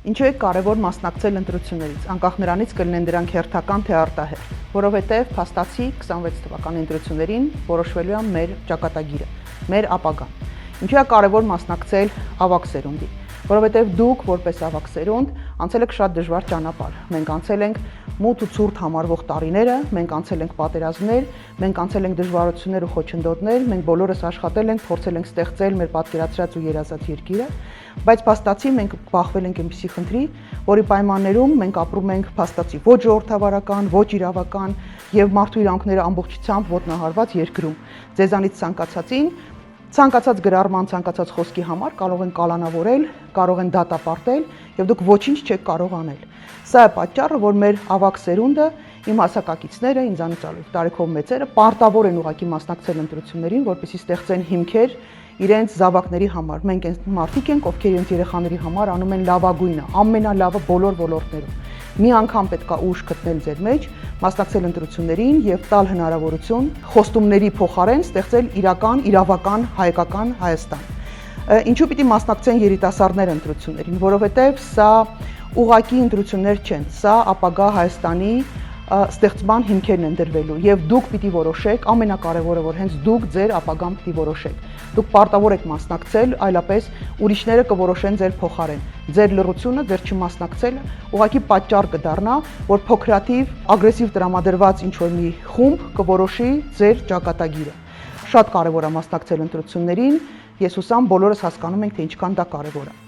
Ինչու է կարևոր մասնակցել ընտրություններից, անկախ նրանից կլինեն դրանք հերթական թե արտահերթ, որովհետև փաստացի 26 թվականի ընտրություններին որոշվելու է մեր ճակատագիրը, մեր ապագան։ Ինչու է կարևոր մասնակցել ավագ սերունդի, որովհետև դուք որպես ավագ սերունդ անցել եք շատ դժվար ճանապարհ։ Մենք անցել ենք մութ ու ցուրտ համարվող տարիները, մենք անցել ենք պատերազմներ, մենք անցել ենք դժվարություններ ու խոչընդոտներ, մենք բոլորս աշխատել ենք, փորձել ենք ստեղծել մեր պատկերացրած ու երազած երկիրը, բայց փաստացի մենք բախվել ենք այնպիսի խնդրի, որի պայմաններում մենք ապրում ենք փաստացի ոչ ժողովրդավարական, ոչ իրավական եւ մարդու իրավունքները ամբողջությամբ ոտնահարված երկրում։ Ձեզանից ցանկացածին ցանկացած գրառման, ցանկացած խոսքի համար կարող են կալանավորել, կարող են դատապարտել եւ դուք ոչինչ չեք կարող անել։ Սա է պատճառը, որ մեր ավագ սերունդը, իմ հասակակիցները, ինձանից տարիքով մեծերը պարտավոր են ուղղակի մասնակցել ընտրություններին, որպեսզի ստեղծեն հիմքեր իրենց զավակների համար։ Մենք այն մարդիկ ենք, ովքեր իրենց երեխաների համար անում են լավագույնը, ամենալավը բոլոր ոլորտներում։ Մի անգամ պետք է ուժ գտնել ձեր մեջ, մասնակցել ընտրություններին եւ տալ հնարավորություն խոստումների փոխարեն ստեղծել իրական, իրավական, հայկական Հայաստան։ Ինչու պիտի մասնակցեն երիտասարդները ընտրություններին, որովհետեւ սա ուղղակի ընտրություններ չեն, սա ապագա Հայաստանի ստեղծման հիմքերն են դրվելու եւ դուք պիտի որոշեք, ամենակարևորը որ հենց դուք ձեր ապագան պիտի որոշեք։ Դուք պարտավոր եք մասնակցել, այլապես ուրիշները կորոշեն ձեր փոխարեն։ Ձեր լռությունը, ձեր չմասնակցելը ուղղակի պատճառ կդառնա, որ փոքրաթիվ, ագրեսիվ տրամադրված ինչ-որ մի խումբ կորոշի ձեր ճակատագիրը։ Շատ կարևոր է մասնակցել ընտրություններին, ես հուսամ բոլորս հասկանում ենք, թե ինչքան դա կարևոր է։